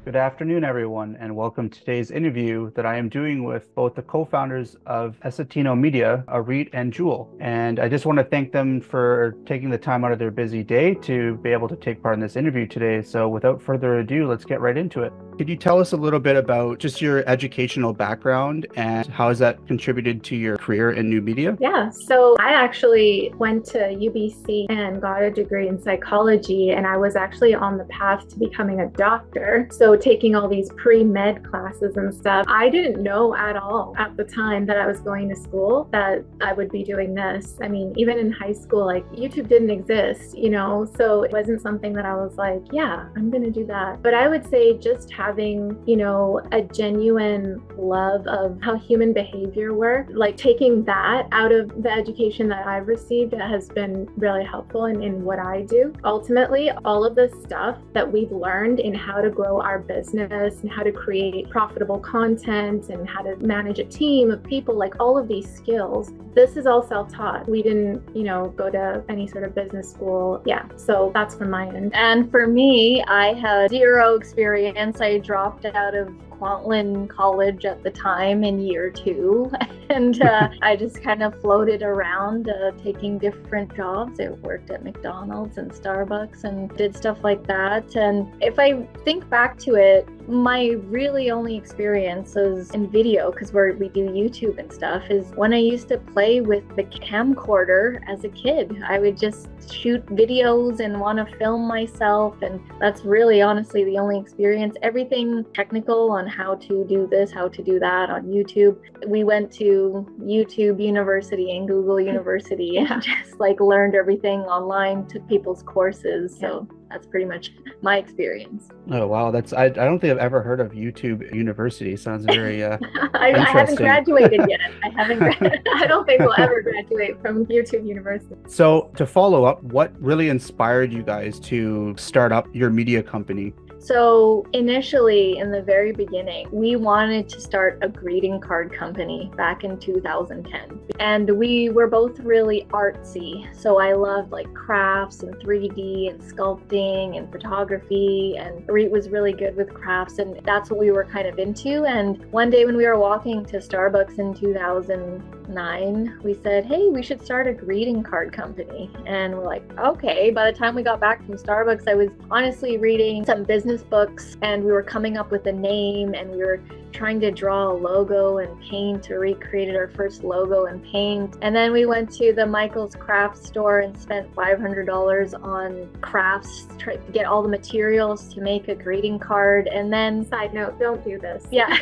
Good afternoon, everyone, and welcome to today's interview that I am doing with both the co-founders of Essetino Media, Auret and Jewel. And I just want to thank them for taking the time out of their busy day to be able to take part in this interview today. So without further ado, let's get right into it. Could you tell us a little bit about just your educational background and how has that contributed to your career in new media? Yeah, so I actually went to UBC and got a degree in psychology, and I was actually on the path to becoming a doctor. So taking all these pre-med classes and stuff, I didn't know at all at the time that I was going to school that I would be doing this. I mean, even in high school, like YouTube didn't exist, so it wasn't something that I was like, yeah, I'm gonna do that. But I would say just having, a genuine love of how human behavior works, like taking that out of the education that I've received has been really helpful in what I do. Ultimately, all of the stuff that we've learned in how to grow our business and how to create profitable content and how to manage a team of people, like all of these skills, this is all self-taught. We didn't, go to any sort of business school. Yeah, so that's from my end. And for me, I had zero experience. I dropped out of Kwantlen College at the time in year 2, and I just kind of floated around taking different jobs. I worked at McDonald's and Starbucks and did stuff like that. And if I think back to it, my really only experiences in video, because we do YouTube and stuff, is when I used to play with the camcorder as a kid. I would just shoot videos and want to film myself, and that's really honestly the only experience. Everything technical on how to do this, how to do that on YouTube. We went to YouTube University and Google University and just learned everything online, took people's courses. So that's pretty much my experience. Oh, wow. I don't think I've ever heard of YouTube University. Sounds very I haven't graduated yet. I don't think we'll ever graduate from YouTube University. So to follow up, what really inspired you guys to start up your media company? So initially, in the very beginning, we wanted to start a greeting card company back in 2010. And we were both really artsy. So I loved crafts and 3D and sculpting and photography. And Auret was really good with crafts. And that's what we were kind of into. And one day when we were walking to Starbucks in 2009, we said, hey, we should start a greeting card company. And we're like, okay. By the time we got back from Starbucks, I was honestly reading some business books and we were coming up with a name, and we were trying to draw a logo and paint. Auret created our first logo and paint. And then we went to the Michael's craft store and spent $500 on crafts, tried to get all the materials to make a greeting card. And then, side note, don't do this. Yeah.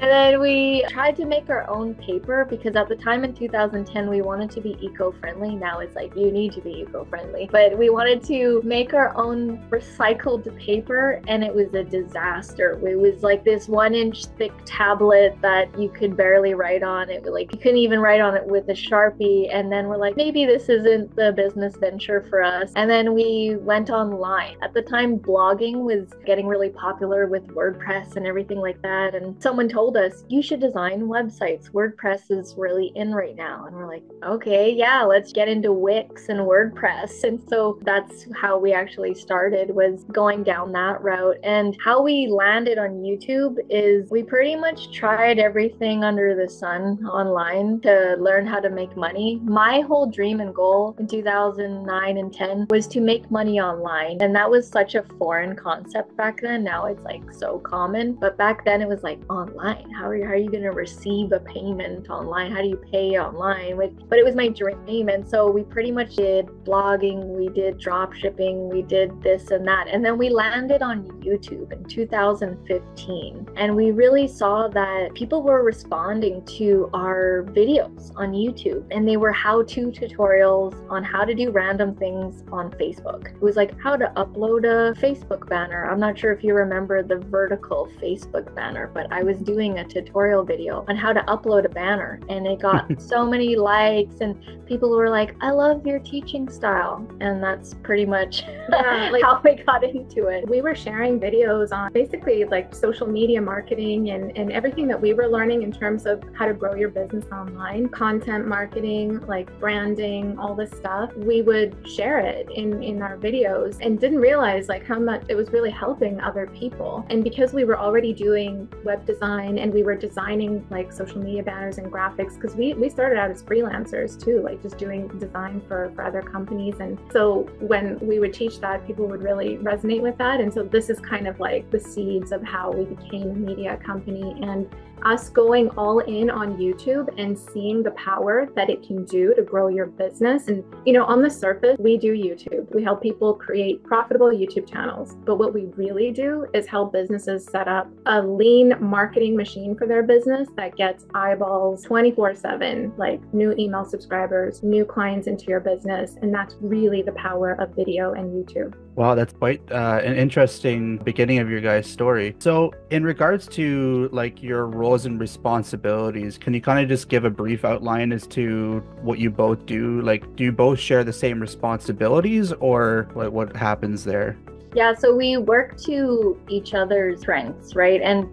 And then we tried to make our own paper, because at the time in 2010, we wanted to be eco-friendly. Now it's like, you need to be eco-friendly. But we wanted to make our own recycled paper, and it was a disaster. It was like this 1-inch thick tablet that you could barely write on. It you couldn't even write on it with a Sharpie. And then we're like, maybe this isn't the business venture for us. And then we went online. At the time, blogging was getting really popular with WordPress and everything like that. And someone told us, you should design websites. WordPress is really in right now. And we're like, okay, yeah, let's get into Wix and WordPress. And so that's how we actually started, was going down that route. And how we landed on YouTube is we pretty much tried everything under the sun online to learn how to make money. My whole dream and goal in 2009 and 10 was to make money online. And that was such a foreign concept back then. Now it's so common. But back then it was online. How are you going to receive a payment online? How do you pay online? But it was my dream. And so we pretty much did blogging, we did drop shipping, we did this and that. And then we landed on YouTube in 2015. And we really saw that people were responding to our videos on YouTube, and they were how-to tutorials on how to do random things on Facebook. It was like how to upload a Facebook banner. I'm not sure if you remember the vertical Facebook banner, but I was doing filming a tutorial video on how to upload a banner, and it got so many likes, and people were like, I love your teaching style. And that's pretty much how we got into it. We were sharing videos on basically like social media marketing and everything that we were learning in terms of how to grow your business online, content marketing, like branding, all this stuff. We would share it in our videos and didn't realize like how much it was really helping other people. And because we were already doing web design and we were designing like social media banners and graphics, because we started out as freelancers too, like just doing design for other companies. And so when we would teach that, people would really resonate with that. And so this is kind of like the seeds of how we became a media company, and us going all in on YouTube and seeing the power that it can do to grow your business. And, you know, on the surface, we do YouTube. We help people create profitable YouTube channels. But what we really do is help businesses set up a lean marketing machine for their business that gets eyeballs 24/7, like new email subscribers, new clients into your business. And that's really the power of video and YouTube. Wow, that's quite an interesting beginning of your guys' story. So in regards to like your roles and responsibilities, can you kind of just give a brief outline as to what you both do? Like, do you both share the same responsibilities, or what happens there? Yeah, so we work to each other's strengths, right? And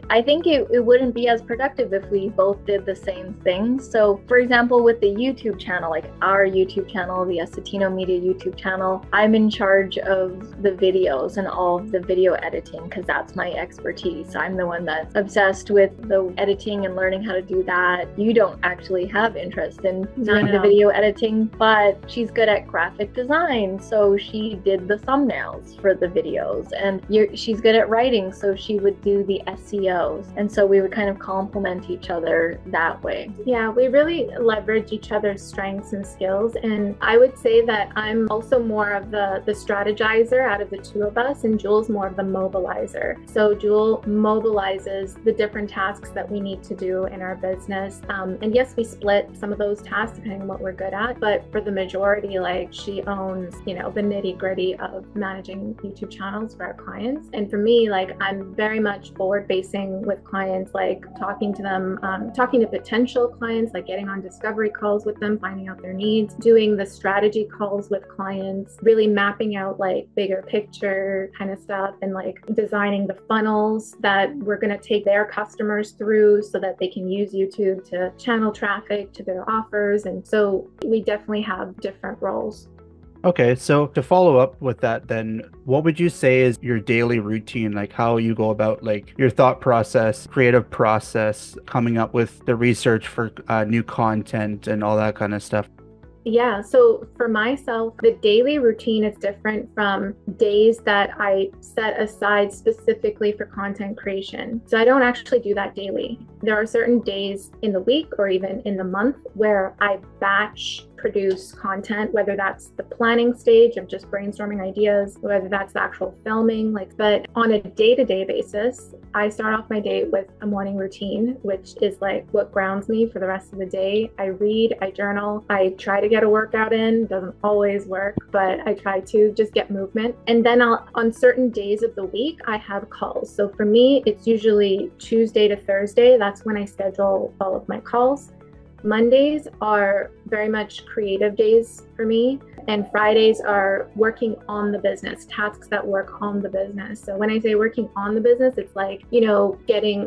I think it wouldn't be as productive if we both did the same thing. So for example, with the YouTube channel, like our YouTube channel, the Essetino Media YouTube channel, I'm in charge of the videos and all of the video editing because that's my expertise. I'm the one that's obsessed with the editing and learning how to do that. You don't actually have interest in doing the video editing, but she's good at graphic design. So she did the thumbnails for the videos, and she's good at writing, so she would do the SEOs, and so we would kind of complement each other that way. Yeah, we really leverage each other's strengths and skills, and I would say that I'm also more of the strategizer out of the two of us, and Jewel's more of the mobilizer. So Jewel mobilizes the different tasks that we need to do in our business, and yes, we split some of those tasks depending on what we're good at, but for the majority, like, she owns, you know, the nitty-gritty of managing YouTube channels for our clients. And for me, like, I'm very much forward facing with clients, like talking to them, talking to potential clients, like getting on discovery calls with them, finding out their needs, doing the strategy calls with clients, really mapping out like bigger picture kind of stuff, and like designing the funnels that we're going to take their customers through so that they can use YouTube to channel traffic to their offers. And so we definitely have different roles. Okay, so to follow up with that, then what would you say is your daily routine, like how you go about like your thought process, creative process, coming up with the research for new content and all that kind of stuff? Yeah, so for myself, the daily routine is different from days that I set aside specifically for content creation. So I don't actually do that daily. There are certain days in the week or even in the month where I batch produce content, whether that's the planning stage of just brainstorming ideas, whether that's the actual filming, like, but on a day-to-day basis, I start off my day with a morning routine, which is like what grounds me for the rest of the day. I read, I journal, I try to get a workout in. Doesn't always work, but I try to just get movement. And then on certain days of the week, I have calls. So for me, it's usually Tuesday to Thursday. That's when I schedule all of my calls. Mondays are very much creative days for me, and Fridays are working on the business, tasks that work on the business. So when I say working on the business, it's like, you know,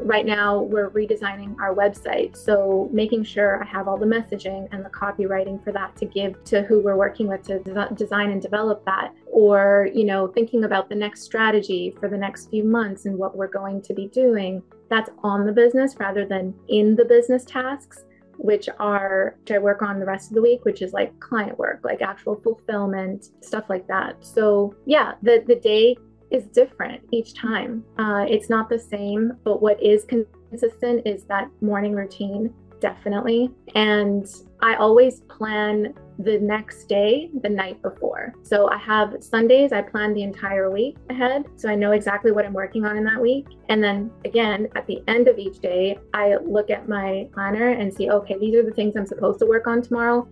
right now we're redesigning our website. So making sure I have all the messaging and the copywriting for that to give to who we're working with to design and develop that. Or, you know, thinking about the next strategy for the next few months and what we're going to be doing. That's on the business rather than in the business tasks, which I work on the rest of the week, which is like client work, like actual fulfillment, stuff like that. So yeah, the day is different each time. It's not the same, but what is consistent is that morning routine, definitely. And I always plan the next day the night before. So I have Sundays, I plan the entire week ahead. So I know exactly what I'm working on in that week. And then again, at the end of each day, I look at my planner and see, okay, these are the things I'm supposed to work on tomorrow.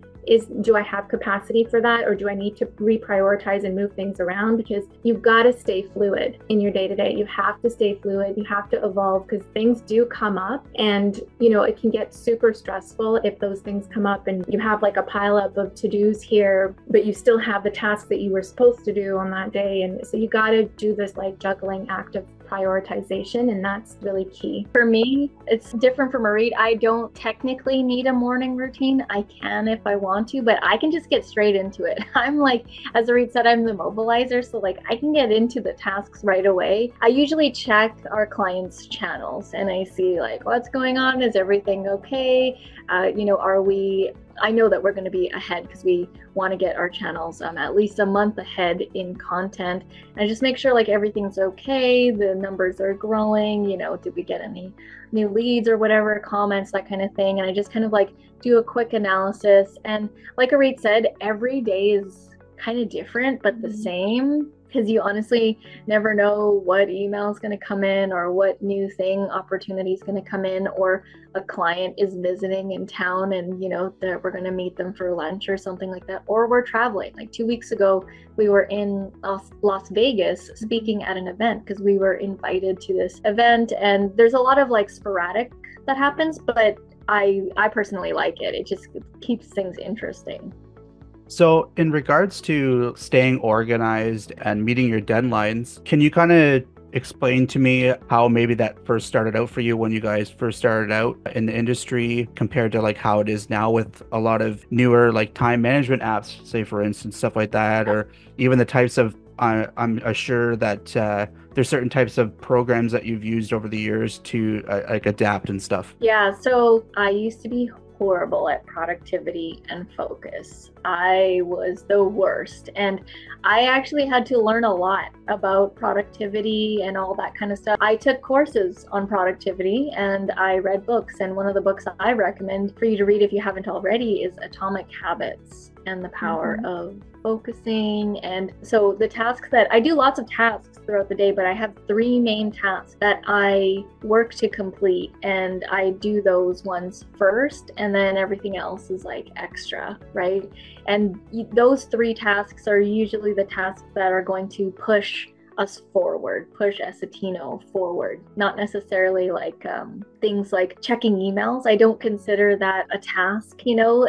do I have capacity for that, or do I need to reprioritize and move things around? Because you've got to stay fluid in your day-to-day. You have to stay fluid. You have to evolve, because things do come up, and it can get super stressful if those things come up and you have like a pileup of to-dos here, but you still have the tasks that you were supposed to do on that day. And so you got to do this like juggling act of prioritization, and that's really key. For me, it's different from Auret. I don't technically need a morning routine. I can if I want to, but I can just get straight into it. I'm like, as Auret said, I'm the mobilizer, so like I can get into the tasks right away. I usually check our clients' channels and I see like what's going on. Is everything okay? I know that we're going to be ahead because we want to get our channels at least a month ahead in content, and just make sure like everything's okay, the numbers are growing, did we get any new leads or whatever, comments, that kind of thing. And I just kind of like do a quick analysis. And like Auret said, every day is kind of different but the same, because you honestly never know what email is going to come in, or what new opportunity is going to come in, or a client is visiting in town and that we're going to meet them for lunch or something like that, or we're traveling. Like 2 weeks ago we were in Las Vegas speaking at an event because we were invited to this event, and there's a lot of like sporadic that happens, but I personally like it. It just keeps things interesting. So in regards to staying organized and meeting your deadlines, can you kind of explain to me how maybe that first started out for you when you guys first started out in the industry compared to like how it is now with a lot of newer like time management apps, say for instance, stuff like that, or even the types of, I'm sure that there's certain types of programs that you've used over the years to like adapt and stuff. Yeah, so I used to be horrible at productivity and focus. I was the worst, and I actually had to learn a lot about productivity and all that kind of stuff. I took courses on productivity and I read books, and one of the books I recommend for you to read if you haven't already is Atomic Habits and the Power of Focusing. And so the tasks that I do, lots of tasks throughout the day, but I have 3 main tasks that I work to complete, and I do those ones first, and then everything else is like extra, right? And those 3 tasks are usually the tasks that are going to push us forward, push Essetino forward, not necessarily like things like checking emails. I don't consider that a task,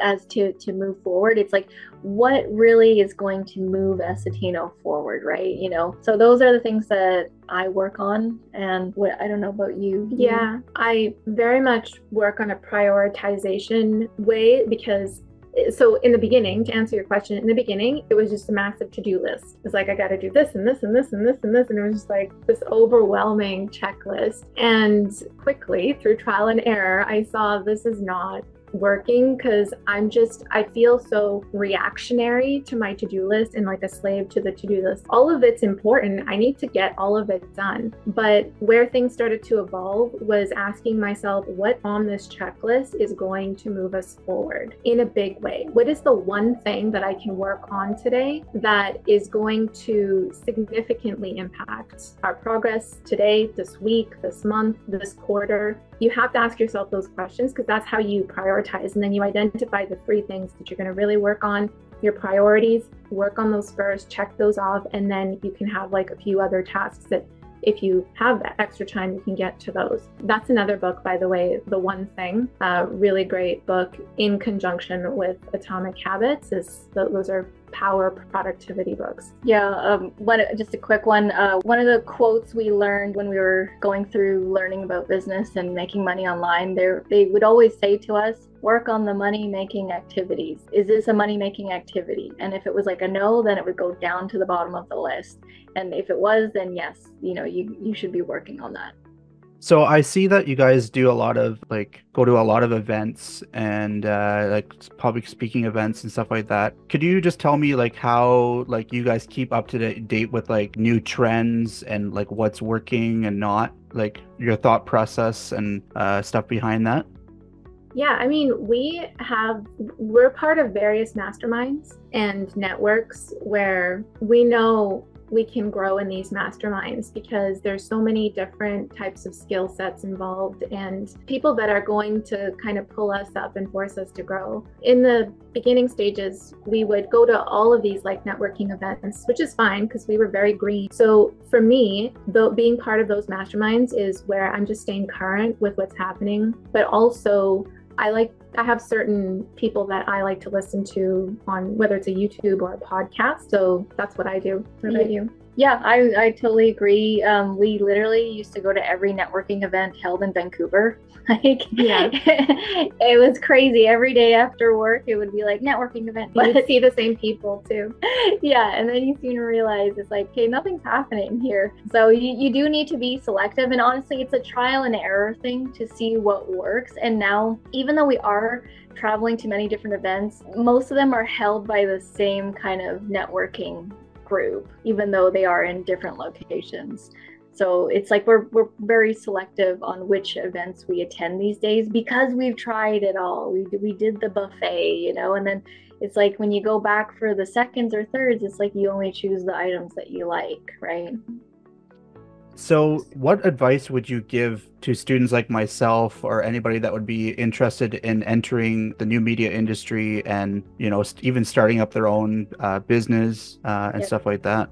as to move forward. It's like, what really is going to move Essetino forward, right? So those are the things that I work on. And I don't know about you. Yeah, I very much work on a prioritization way, because so in the beginning, to answer your question, in the beginning, it was just a massive to-do list. It's like, I got to do this and this and this and this and this. And it was just like this overwhelming checklist. And quickly, through trial and error, I saw this is not working, because I feel so reactionary to my to-do list and like a slave to the to-do list. All of it's important. I need to get all of it done. But where things started to evolve was asking myself, what on this checklist is going to move us forward in a big way? What is the one thing that I can work on today that is going to significantly impact our progress today, this week, this month, this quarter? You have to ask yourself those questions, because that's how you prioritize. And then you identify the 3 things that you're going to really work on, your priorities, work on those first, check those off, and then you can have like a few other tasks that if you have that extra time, you can get to those. That's another book, by the way, The One Thing, really great book in conjunction with Atomic Habits. Those are power productivity books. Yeah, just a quick one. One of the quotes we learned when we were going through learning about business and making money online, they would always say to us, work on the money-making activities. Is this a money-making activity? And if it was like a no, then it would go down to the bottom of the list. And if it was, then yes, you should be working on that. So I see that you guys do a lot of go to a lot of events and like public speaking events and stuff like that. Could you just tell me like how you guys keep up to date with like new trends and like what's working and not, like your thought process and stuff behind that? Yeah, I mean, we're part of various masterminds and networks where we know we can grow in these masterminds, because there's so many different types of skill sets involved and people that are going to kind of pull us up and force us to grow. In the beginning stages, we would go to all of these like networking events, which is fine because we were very green. So for me, though, being part of those masterminds is where I'm just staying current with what's happening, but also I have certain people that I like to listen to on whether it's a YouTube or a podcast. So that's what I do. What about you? Yeah, I totally agree. We literally used to go to every networking event held in Vancouver. Yeah. It was crazy. Every day after work, it would be like networking event. But you see the same people too. Yeah, and then you soon realize it's like, okay, nothing's happening here. So you do need to be selective. And honestly, it's a trial and error thing to see what works. And now, even though we are traveling to many different events, most of them are held by the same kind of networking group, even though they are in different locations. So it's like we're very selective on which events we attend these days because we've tried it all. We did the buffet, and then it's like when you go back for the seconds or thirds, it's like you only choose the items that you like, right? So what advice would you give to students like myself or anybody that would be interested in entering the new media industry and, even starting up their own business and stuff like that?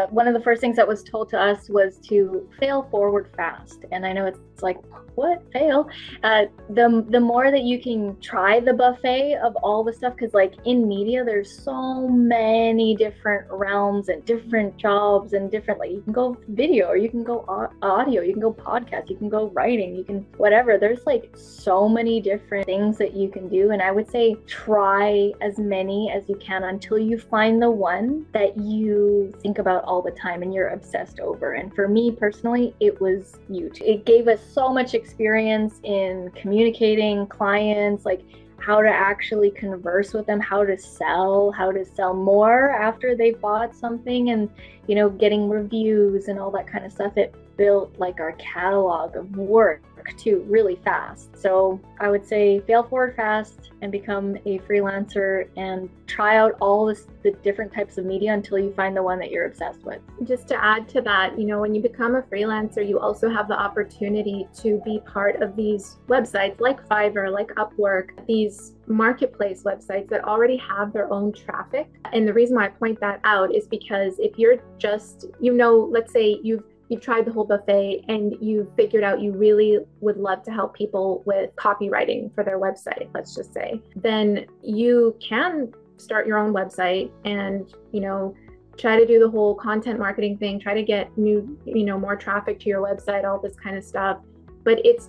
One of the first things that was told to us was to fail forward fast. And I know it's like, what, fail? The more that you can try the buffet of all the stuff, because like in media, there's so many different realms and different jobs and different, like you can go video or you can go audio, you can go podcast, you can go writing, you can whatever. There's like so many different things that you can do. And I would say try as many as you can until you find the one that you think about all the time and you're obsessed over. And for me personally, it was YouTube. It gave us so much experience in communicating clients, like how to actually converse with them, how to sell more after they bought something, and getting reviews and all that kind of stuff. It built like our catalog of work too really fast. So I would say fail forward fast and become a freelancer and try out all the different types of media until you find the one that you're obsessed with. Just to add to that, when you become a freelancer, you also have the opportunity to be part of these websites like Fiverr, like Upwork, these marketplace websites that already have their own traffic. And the reason why I point that out is because if you're just, let's say you've tried the whole buffet and you figured out you really would love to help people with copywriting for their website, let's just say, then you can start your own website and, try to do the whole content marketing thing, try to get more traffic to your website, all this kind of stuff. But it's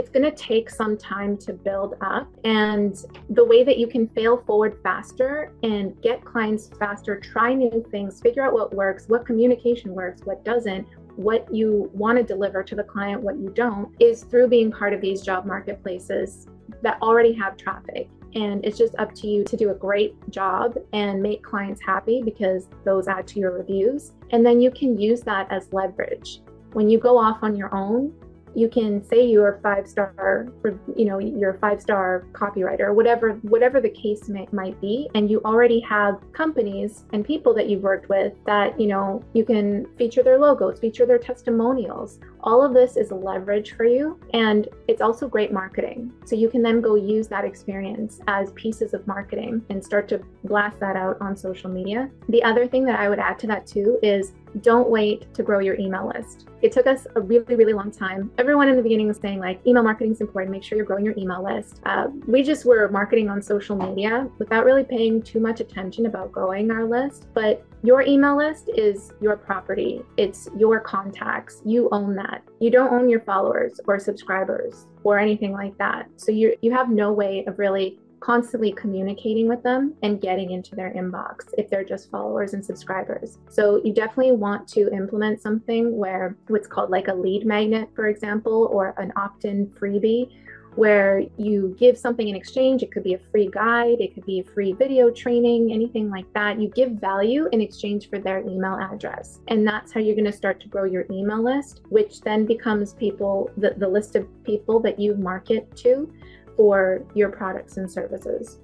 going to take some time to build up. And the way that you can fail forward faster and get clients faster, try new things, figure out what works, what communication works, what doesn't, what you want to deliver to the client, what you don't, is through being part of these job marketplaces that already have traffic. And it's just up to you to do a great job and make clients happy because those add to your reviews. And then you can use that as leverage. When you go off on your own, you can say you're a 5-star, you're a 5-star copywriter, whatever the case might be, and you already have companies and people that you've worked with that, you can feature their logos, feature their testimonials. All of this is leverage for you, and it's also great marketing. So you can then go use that experience as pieces of marketing and start to blast that out on social media. The other thing that I would add to that too is don't wait to grow your email list. It took us a really, really long time. Everyone in the beginning was saying like, email marketing is important. Make sure you're growing your email list. We just were marketing on social media without really paying too much attention about growing our list. But your email list is your property. It's your contacts. You own that. You don't own your followers or subscribers or anything like that. So you have no way of really constantly communicating with them and getting into their inbox if they're just followers and subscribers. So you definitely want to implement something where what's called like a lead magnet, for example, or an opt-in freebie, where you give something in exchange. It could be a free guide, it could be a free video training, anything like that. You give value in exchange for their email address. And that's how you're going to start to grow your email list, which then becomes the list of people that you market to for your products and services.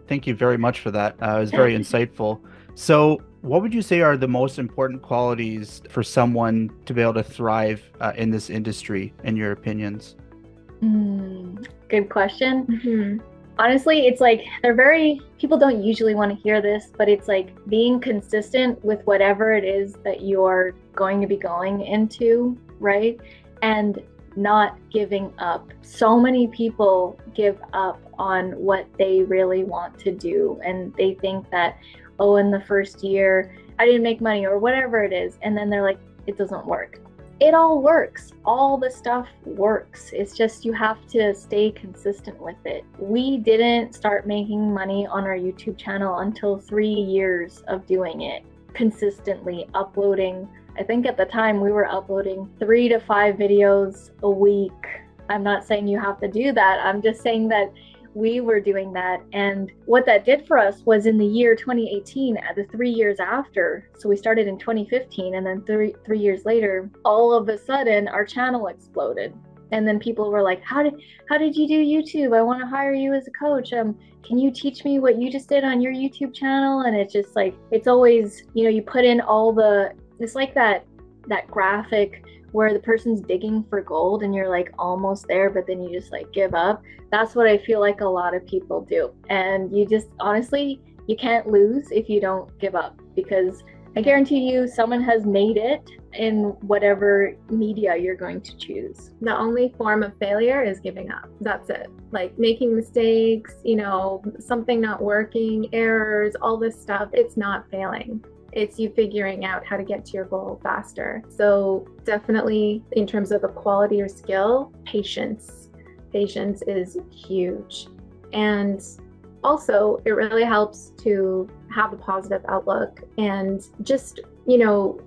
Thank you very much for that. It was very insightful. So What would you say are the most important qualities for someone to be able to thrive in this industry, in your opinions? Good question. Mm-hmm. Honestly, it's like people don't usually want to hear this, but it's like being consistent with whatever it is that you're going to be going into, right? And not giving up. So many people give up on what they really want to do, and they think that, oh, in the first year, I didn't make money or whatever it is. And then they're like, it doesn't work. It all works. All the stuff works. It's just you have to stay consistent with it. We didn't start making money on our YouTube channel until 3 years of doing it consistently, uploading. I think at the time we were uploading 3 to 5 videos a week. I'm not saying you have to do that. I'm just saying that we were doing that. And what that did for us was in the year 2018, the 3 years after, so we started in 2015, and then three years later, all of a sudden our channel exploded. And then people were like, how did you do YouTube? I want to hire you as a coach. Can you teach me what you just did on your YouTube channel? And it's just like, it's always, you put in it's like that graphic where the person's digging for gold and you're like almost there, but then you just like give up. That's what I feel like a lot of people do. And you just, honestly, you can't lose if you don't give up, because I guarantee you someone has made it in whatever media you're going to choose. The only form of failure is giving up. That's it. Like making mistakes, something not working, errors, all this stuff. It's not failing. It's you figuring out how to get to your goal faster. So definitely in terms of a quality or skill, patience. Patience is huge. And also it really helps to have a positive outlook and just,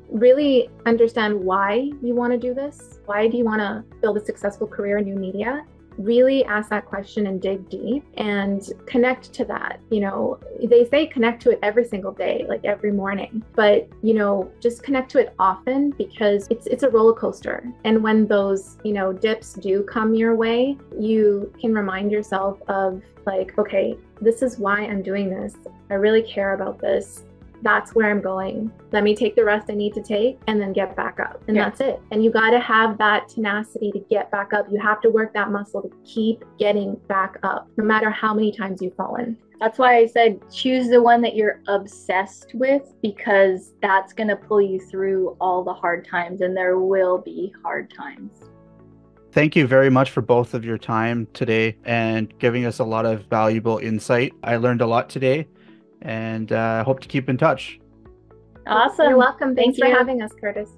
really understand why you want to do this. Why do you want to build a successful career in new media? Really ask that question and dig deep and connect to that. They say connect to it every single day, like every morning, but just connect to it often, because it's a roller coaster. And when those dips do come your way, you can remind yourself of like, okay, this is why I'm doing this. I really care about this. That's where I'm going. Let me take the rest I need to take and then get back up. And that's it. And you got to have that tenacity to get back up. You have to work that muscle to keep getting back up, no matter how many times you've fallen. That's why I said choose the one that you're obsessed with, because that's going to pull you through all the hard times, and there will be hard times. Thank you very much for both of your time today and giving us a lot of valuable insight. I learned a lot today, and hope to keep in touch. Awesome. You're welcome. Thanks Thank for you. having us, Kurtis.